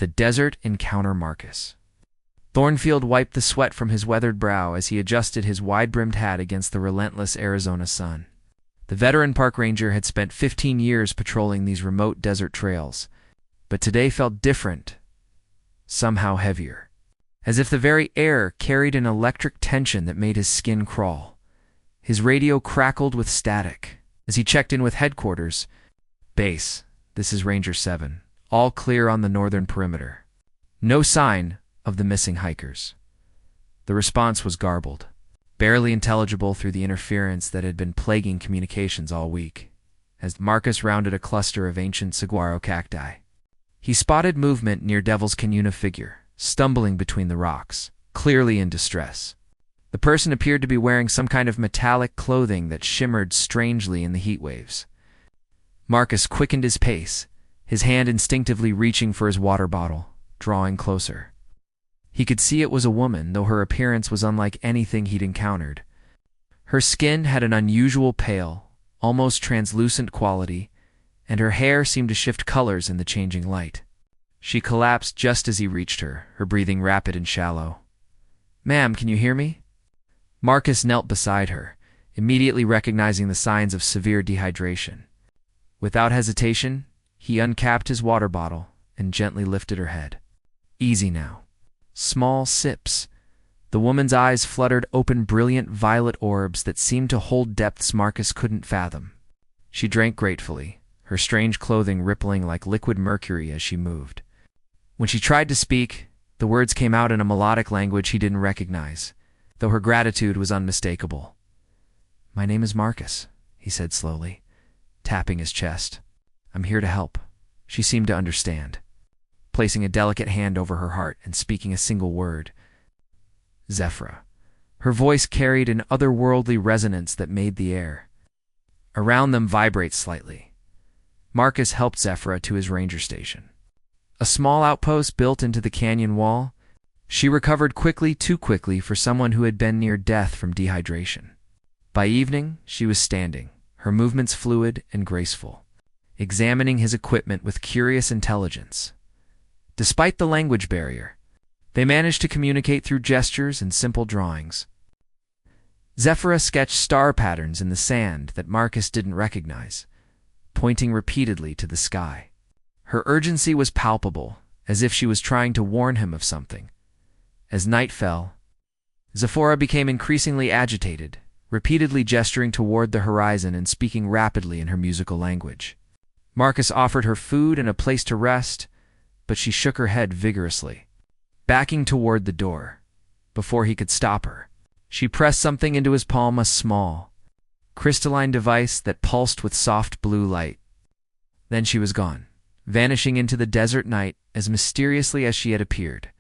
The desert encounter Marcus. Thornfield wiped the sweat from his weathered brow as he adjusted his wide-brimmed hat against the relentless Arizona sun. The veteran park ranger had spent 15 years patrolling these remote desert trails, but today felt different, somehow heavier, as if the very air carried an electric tension that made his skin crawl. His radio crackled with static. As he checked in with headquarters, "Base, this is Ranger 7. All clear on the northern perimeter. No sign of the missing hikers." The response was garbled, barely intelligible through the interference that had been plaguing communications all week, as Marcus rounded a cluster of ancient saguaro cacti. He spotted movement near Devil's Canyuna figure, stumbling between the rocks, clearly in distress. The person appeared to be wearing some kind of metallic clothing that shimmered strangely in the heat waves. Marcus quickened his pace, his hand instinctively reaching for his water bottle, drawing closer. He could see it was a woman, though her appearance was unlike anything he'd encountered. Her skin had an unusual pale, almost translucent quality, and her hair seemed to shift colors in the changing light. She collapsed just as he reached her, her breathing rapid and shallow. "Ma'am, can you hear me?" Marcus knelt beside her, immediately recognizing the signs of severe dehydration. Without hesitation, he uncapped his water bottle and gently lifted her head. "Easy now. Small sips." The woman's eyes fluttered open brilliant violet orbs that seemed to hold depths Marcus couldn't fathom. She drank gratefully, her strange clothing rippling like liquid mercury as she moved. When she tried to speak, the words came out in a melodic language he didn't recognize, though her gratitude was unmistakable. "My name is Marcus," he said slowly, tapping his chest. "I'm here to help." She seemed to understand, placing a delicate hand over her heart and speaking a single word. "Zephyra." Her voice carried an otherworldly resonance that made the air around them vibrate slightly. Marcus helped Zephyra to his ranger station, a small outpost built into the canyon wall. She recovered quickly, too quickly for someone who had been near death from dehydration. By evening, she was standing, her movements fluid and graceful, examining his equipment with curious intelligence. Despite the language barrier, they managed to communicate through gestures and simple drawings. Zephyra sketched star patterns in the sand that Marcus didn't recognize, pointing repeatedly to the sky. Her urgency was palpable, as if she was trying to warn him of something. As night fell, Zephyra became increasingly agitated, repeatedly gesturing toward the horizon and speaking rapidly in her musical language. Marcus offered her food and a place to rest, but she shook her head vigorously, backing toward the door. Before he could stop her, she pressed something into his palm, a small, crystalline device that pulsed with soft blue light. Then she was gone, vanishing into the desert night as mysteriously as she had appeared,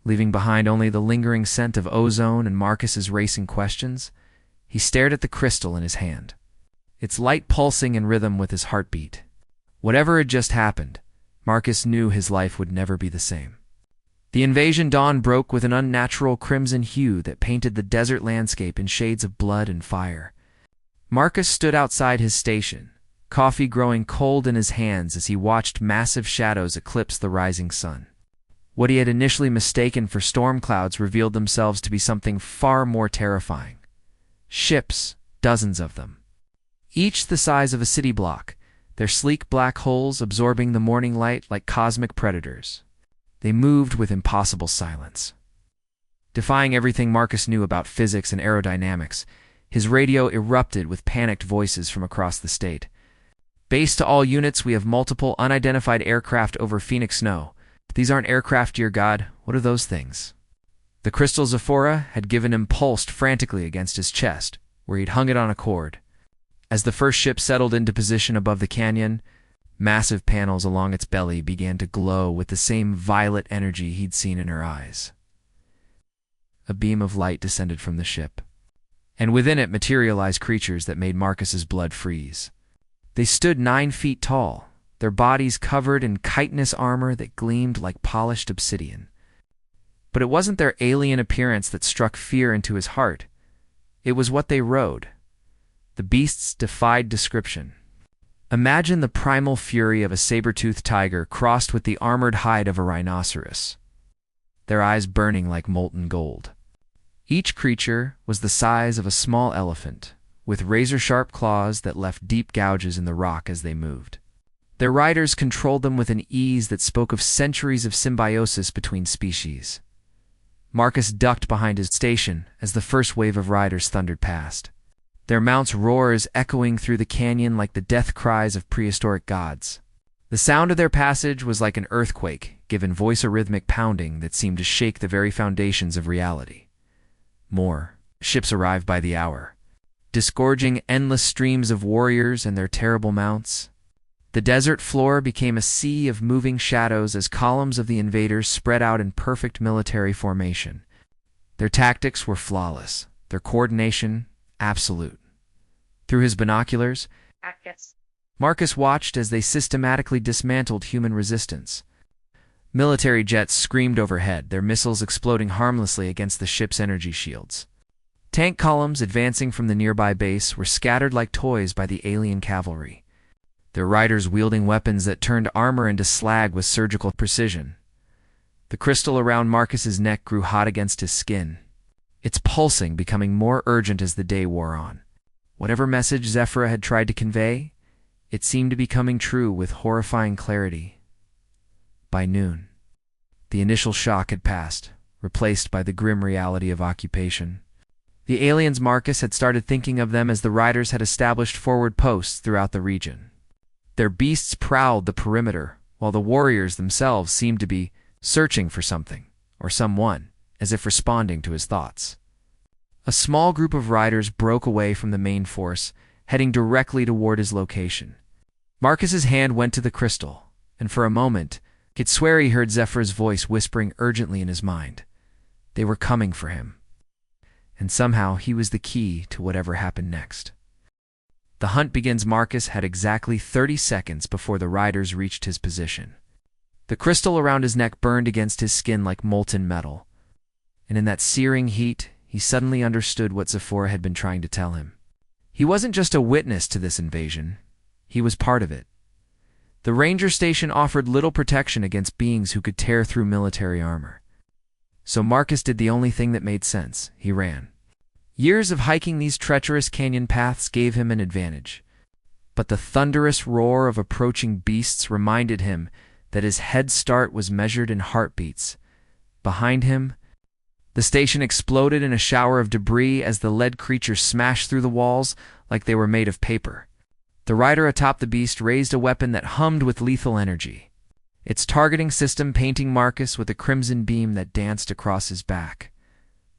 leaving behind only the lingering scent of ozone and Marcus's racing questions. He stared at the crystal in his hand, its light pulsing in rhythm with his heartbeat. Whatever had just happened, Marcus knew his life would never be the same. The invasion dawn broke with an unnatural crimson hue that painted the desert landscape in shades of blood and fire. Marcus stood outside his station, coffee growing cold in his hands as he watched massive shadows eclipse the rising sun. What he had initially mistaken for storm clouds revealed themselves to be something far more terrifying. Ships, dozens of them, each the size of a city block, their sleek black hulls absorbing the morning light like cosmic predators. They moved with impossible silence, defying everything Marcus knew about physics and aerodynamics. His radio erupted with panicked voices from across the state. "Base to all units, we have multiple unidentified aircraft over Phoenix Snow. These aren't aircraft, dear God. What are those things?" The crystal Zephyra had given him pulsed frantically against his chest, where he'd hung it on a cord. As the first ship settled into position above the canyon, massive panels along its belly began to glow with the same violet energy he'd seen in her eyes. A beam of light descended from the ship, and within it materialized creatures that made Marcus's blood freeze. They stood 9 feet tall, their bodies covered in chitinous armor that gleamed like polished obsidian. But it wasn't their alien appearance that struck fear into his heart. It was what they rode. The beasts defied description. Imagine the primal fury of a saber-toothed tiger crossed with the armored hide of a rhinoceros, their eyes burning like molten gold. Each creature was the size of a small elephant, with razor-sharp claws that left deep gouges in the rock as they moved. Their riders controlled them with an ease that spoke of centuries of symbiosis between species. Marcus ducked behind his station as the first wave of riders thundered past, their mounts' roars echoing through the canyon like the death cries of prehistoric gods. The sound of their passage was like an earthquake, giving voice a rhythmic pounding that seemed to shake the very foundations of reality. More ships arrived by the hour, disgorging endless streams of warriors and their terrible mounts. The desert floor became a sea of moving shadows as columns of the invaders spread out in perfect military formation. Their tactics were flawless, their coordination absolute. Through his binoculars, Marcus watched as they systematically dismantled human resistance. Military jets screamed overhead, their missiles exploding harmlessly against the ship's energy shields. Tank columns advancing from the nearby base were scattered like toys by the alien cavalry, their riders wielding weapons that turned armor into slag with surgical precision. The crystal around Marcus's neck grew hot against his skin, its pulsing becoming more urgent as the day wore on. Whatever message Zephyra had tried to convey, it seemed to be coming true with horrifying clarity. By noon, the initial shock had passed, replaced by the grim reality of occupation. The aliens Marcus had started thinking of them as the riders had established forward posts throughout the region. Their beasts prowled the perimeter, while the warriors themselves seemed to be searching for something, or someone, as if responding to his thoughts. A small group of riders broke away from the main force, heading directly toward his location. Marcus's hand went to the crystal, and for a moment, he could swear he heard Zephyra's voice whispering urgently in his mind. They were coming for him. And somehow he was the key to whatever happened next. The hunt begins. Marcus had exactly 30 seconds before the riders reached his position. The crystal around his neck burned against his skin like molten metal, and in that searing heat, he suddenly understood what Zephyra had been trying to tell him. He wasn't just a witness to this invasion, he was part of it. The ranger station offered little protection against beings who could tear through military armor. So Marcus did the only thing that made sense. He ran. Years of hiking these treacherous canyon paths gave him an advantage, but the thunderous roar of approaching beasts reminded him that his head start was measured in heartbeats. Behind him, the station exploded in a shower of debris as the lead creatures smashed through the walls like they were made of paper. The rider atop the beast raised a weapon that hummed with lethal energy, its targeting system painting Marcus with a crimson beam that danced across his back.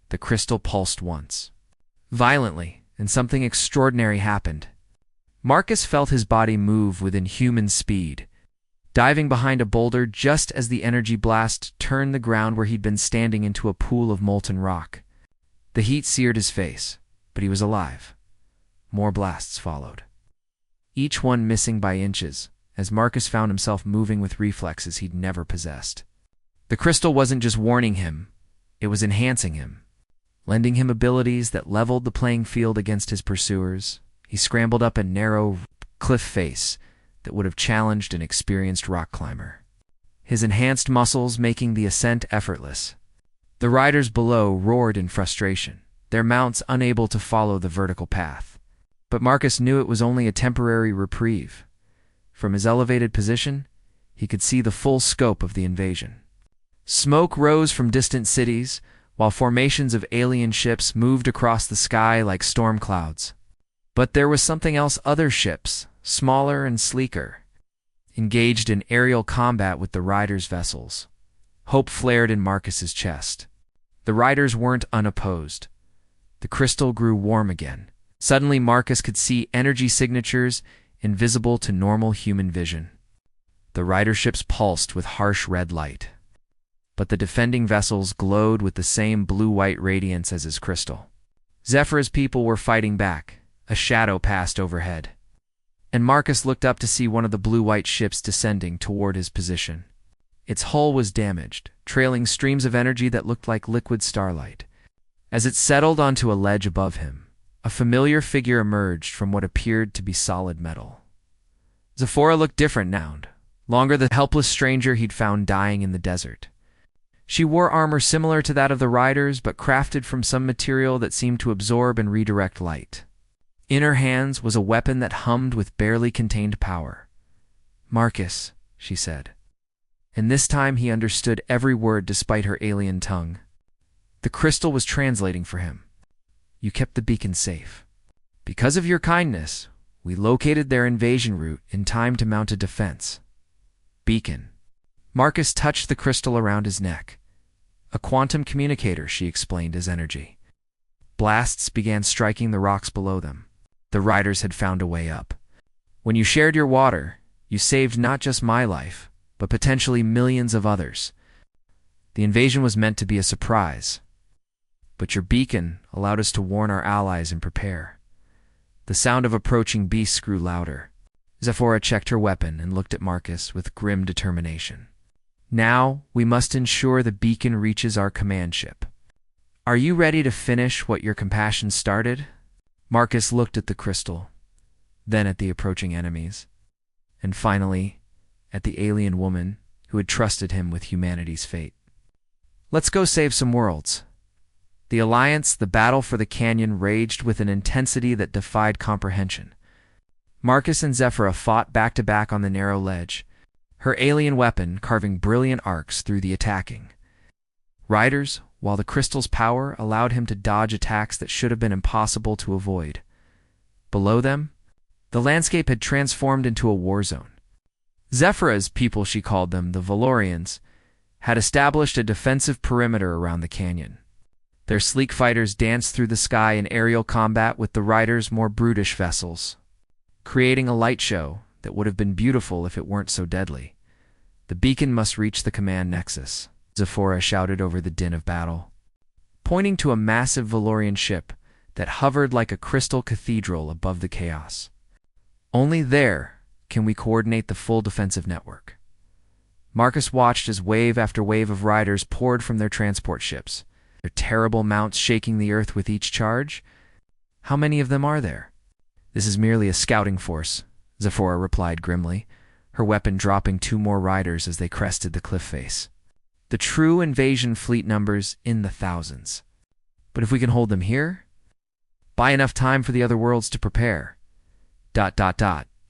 The crystal pulsed once, violently, and something extraordinary happened. Marcus felt his body move with inhuman speed, diving behind a boulder just as the energy blast turned the ground where he'd been standing into a pool of molten rock. The heat seared his face, but he was alive. More blasts followed, each one missing by inches, as Marcus found himself moving with reflexes he'd never possessed. The crystal wasn't just warning him, it was enhancing him, lending him abilities that leveled the playing field against his pursuers. He scrambled up a narrow cliff face that would have challenged an experienced rock climber, his enhanced muscles making the ascent effortless. The riders below roared in frustration, their mounts unable to follow the vertical path. But Marcus knew it was only a temporary reprieve. From his elevated position, he could see the full scope of the invasion. Smoke rose from distant cities, while formations of alien ships moved across the sky like storm clouds. But there was something else. Other ships, smaller and sleeker, engaged in aerial combat with the riders' vessels. Hope flared in Marcus's chest. The riders weren't unopposed. The crystal grew warm again. Suddenly Marcus could see energy signatures invisible to normal human vision. The rider ships pulsed with harsh red light, but the defending vessels glowed with the same blue-white radiance as his crystal. Zephyra's people were fighting back. A shadow passed overhead, and Marcus looked up to see one of the blue-white ships descending toward his position. Its hull was damaged, trailing streams of energy that looked like liquid starlight. As it settled onto a ledge above him, a familiar figure emerged from what appeared to be solid metal. Zephora looked different now, longer the helpless stranger he'd found dying in the desert. She wore armor similar to that of the riders, but crafted from some material that seemed to absorb and redirect light. In her hands was a weapon that hummed with barely contained power. "Marcus," she said. And this time he understood every word despite her alien tongue. The crystal was translating for him. "You kept the beacon safe. Because of your kindness, we located their invasion route in time to mount a defense." Beacon. Marcus touched the crystal around his neck. "A quantum communicator," she explained as energy. Blasts began striking the rocks below them. The riders had found a way up. "When you shared your water, you saved not just my life, but potentially millions of others. The invasion was meant to be a surprise, but your beacon allowed us to warn our allies and prepare." The sound of approaching beasts grew louder. Zephora checked her weapon and looked at Marcus with grim determination. "Now we must ensure the beacon reaches our command ship. Are you ready to finish what your compassion started?" Marcus looked at the crystal, then at the approaching enemies, and finally at the alien woman who had trusted him with humanity's fate. "Let's go save some worlds." The alliance, the battle for the canyon, raged with an intensity that defied comprehension. Marcus and Zephora fought back-to-back on the narrow ledge, her alien weapon carving brilliant arcs through the attacking riders, while the crystal's power allowed him to dodge attacks that should have been impossible to avoid. Below them, the landscape had transformed into a war zone. Zephora's people, she called them, the Valorians, had established a defensive perimeter around the canyon. Their sleek fighters danced through the sky in aerial combat with the riders' more brutish vessels, creating a light show that would have been beautiful if it weren't so deadly. "The beacon must reach the command nexus," Zephora shouted over the din of battle, pointing to a massive Valorian ship that hovered like a crystal cathedral above the chaos. "Only there can we coordinate the full defensive network." Marcus watched as wave after wave of riders poured from their transport ships, their terrible mounts shaking the earth with each charge. "How many of them are there?" "This is merely a scouting force," Zephora replied grimly, her weapon dropping 2 more riders as they crested the cliff face. "The true invasion fleet numbers in the thousands. But if we can hold them here, buy enough time for the other worlds to prepare." ...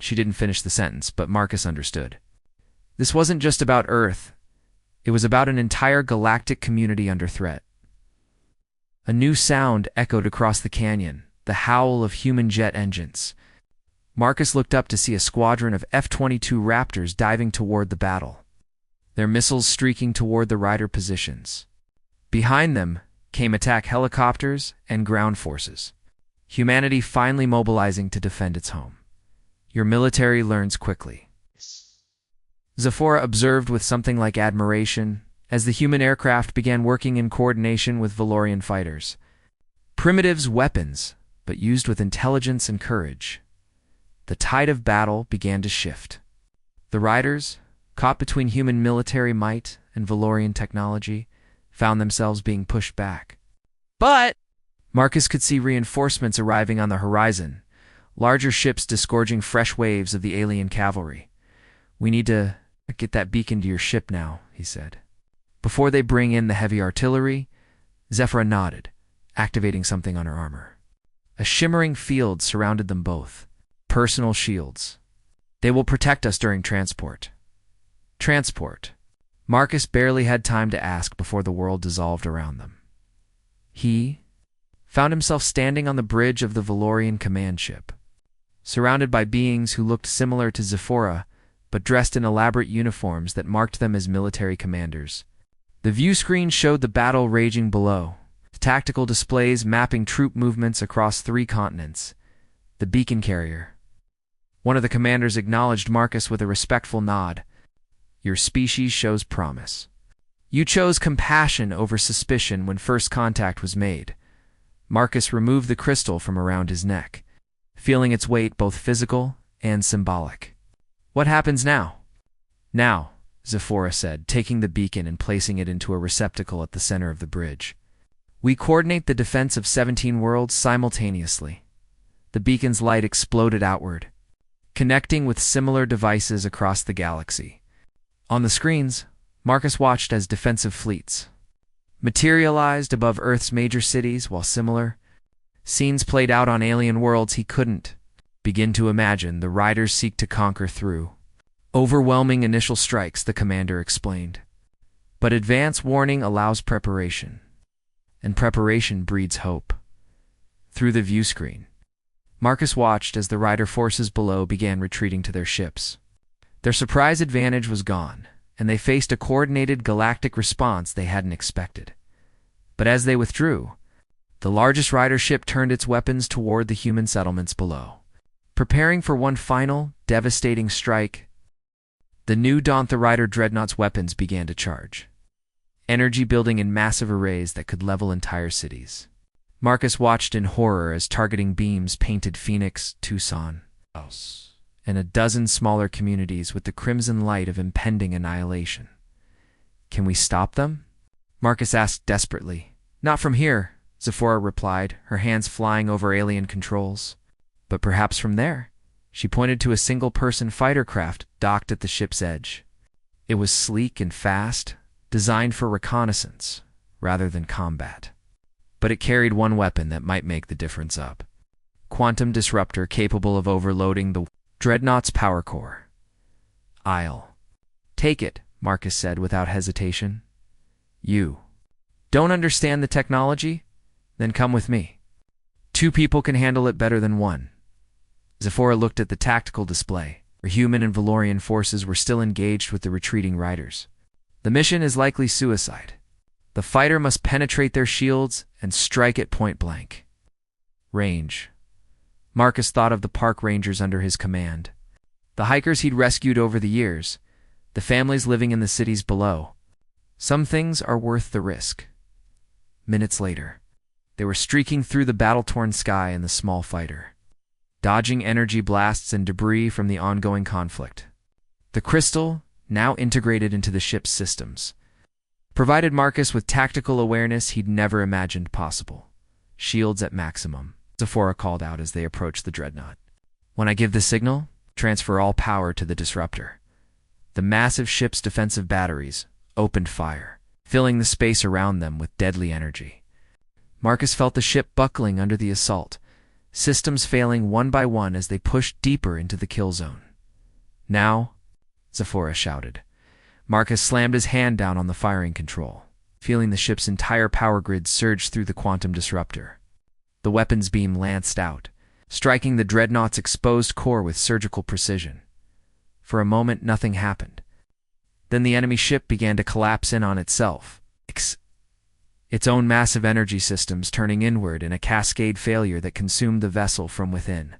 She didn't finish the sentence, but Marcus understood. This wasn't just about Earth. It was about an entire galactic community under threat. A new sound echoed across the canyon, the howl of human jet engines. Marcus looked up to see a squadron of F-22 Raptors diving toward the battle, their missiles streaking toward the rider positions. Behind them came attack helicopters and ground forces, humanity finally mobilizing to defend its home. "Your military learns quickly," Zephora observed with something like admiration as the human aircraft began working in coordination with Valorian fighters. Primitives' weapons, but used with intelligence and courage. The tide of battle began to shift. The riders, caught between human military might and Valorian technology, found themselves being pushed back. But Marcus could see reinforcements arriving on the horizon, larger ships disgorging fresh waves of the alien cavalry. "We need to get that beacon to your ship now," he said. "Before they bring in the heavy artillery." Zephora nodded, activating something on her armor. A shimmering field surrounded them both. Personal shields. "They will protect us during transport." Transport. Marcus barely had time to ask before the world dissolved around them. He found himself standing on the bridge of the Valorian command ship, surrounded by beings who looked similar to Zephora, but dressed in elaborate uniforms that marked them as military commanders. The view screen showed the battle raging below, tactical displays mapping troop movements across 3 continents. The beacon carrier. One of the commanders acknowledged Marcus with a respectful nod. "Your species shows promise. You chose compassion over suspicion when first contact was made." Marcus removed the crystal from around his neck, feeling its weight both physical and symbolic. "What happens now?" "Now," Zephora said, taking the beacon and placing it into a receptacle at the center of the bridge. "We coordinate the defense of 17 worlds simultaneously." The beacon's light exploded outward. connecting with similar devices across the galaxy. On the screens, Marcus watched as defensive fleets materialized above Earth's major cities, while similar scenes played out on alien worlds he couldn't begin to imagine. The riders seek to conquer through overwhelming initial strikes, the commander explained. But advance warning allows preparation, and preparation breeds hope. Through the view screen, Marcus watched as the rider forces below began retreating to their ships. Their surprise advantage was gone, and they faced a coordinated galactic response they hadn't expected. But as they withdrew, the largest rider ship turned its weapons toward the human settlements below, preparing for one final, devastating strike. The new Daunt the Rider dreadnought's weapons began to charge, energy building in massive arrays that could level entire cities. Marcus watched in horror as targeting beams painted Phoenix, Tucson, and a dozen smaller communities with the crimson light of impending annihilation. "Can we stop them?" Marcus asked desperately. "Not from here," Zephora replied, her hands flying over alien controls. "But perhaps from there." She pointed to a single-person fighter craft docked at the ship's edge. It was sleek and fast, designed for reconnaissance rather than combat. But it carried one weapon that might make the difference up. Quantum disruptor capable of overloading the dreadnought's power core. "I'll take it," Marcus said without hesitation. "You don't understand the technology? Then come with me. Two people can handle it better than one." Zephora looked at the tactical display, where human and Valorian forces were still engaged with the retreating riders. "The mission is likely suicide. The fighter must penetrate their shields and strike at point blank range." Marcus thought of the park rangers under his command, the hikers he'd rescued over the years, the families living in the cities below. Some things are worth the risk. Minutes later, they were streaking through the battle-torn sky in the small fighter, dodging energy blasts and debris from the ongoing conflict. The crystal, now integrated into the ship's systems, provided Marcus with tactical awareness he'd never imagined possible. "Shields at maximum," Zephora called out as they approached the dreadnought. "When I give the signal, transfer all power to the disruptor." The massive ship's defensive batteries opened fire, filling the space around them with deadly energy. Marcus felt the ship buckling under the assault, systems failing one by one as they pushed deeper into the kill zone. "Now," Zephora shouted. Marcus slammed his hand down on the firing control, feeling the ship's entire power grid surge through the quantum disruptor. The weapons beam lanced out, striking the dreadnought's exposed core with surgical precision. For a moment, nothing happened. Then the enemy ship began to collapse in on itself, its own massive energy systems turning inward in a cascade failure that consumed the vessel from within.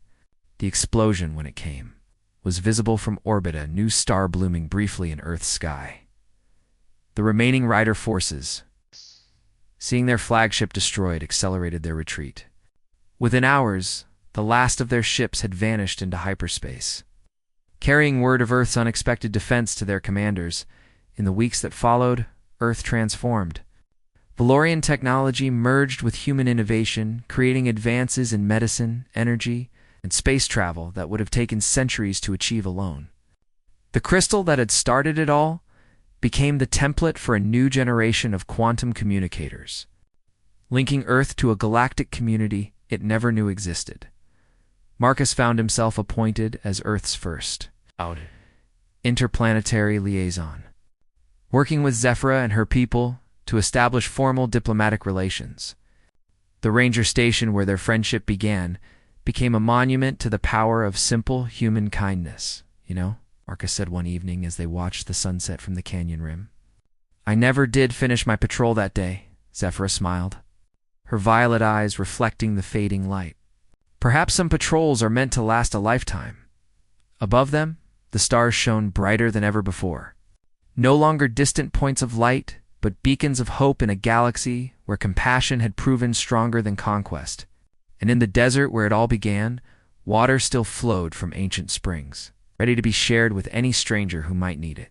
The explosion, when it came, was visible from orbit, a new star blooming briefly in Earth's sky. The remaining rider forces, seeing their flagship destroyed, accelerated their retreat. Within hours, the last of their ships had vanished into hyperspace, carrying word of Earth's unexpected defense to their commanders. In the weeks that followed, Earth transformed. Valorian technology merged with human innovation, creating advances in medicine, energy, and space travel that would have taken centuries to achieve alone. The crystal that had started it all became the template for a new generation of quantum communicators, linking Earth to a galactic community it never knew existed. Marcus found himself appointed as Earth's first interplanetary liaison, working with Zephora and her people to establish formal diplomatic relations. The ranger station where their friendship began became a monument to the power of simple human kindness. "You know," Marcus said one evening as they watched the sunset from the canyon rim. "I never did finish my patrol that day," Zephora smiled, her violet eyes reflecting the fading light. "Perhaps some patrols are meant to last a lifetime." Above them, the stars shone brighter than ever before. No longer distant points of light, but beacons of hope in a galaxy where compassion had proven stronger than conquest. And in the desert where it all began, water still flowed from ancient springs, ready to be shared with any stranger who might need it.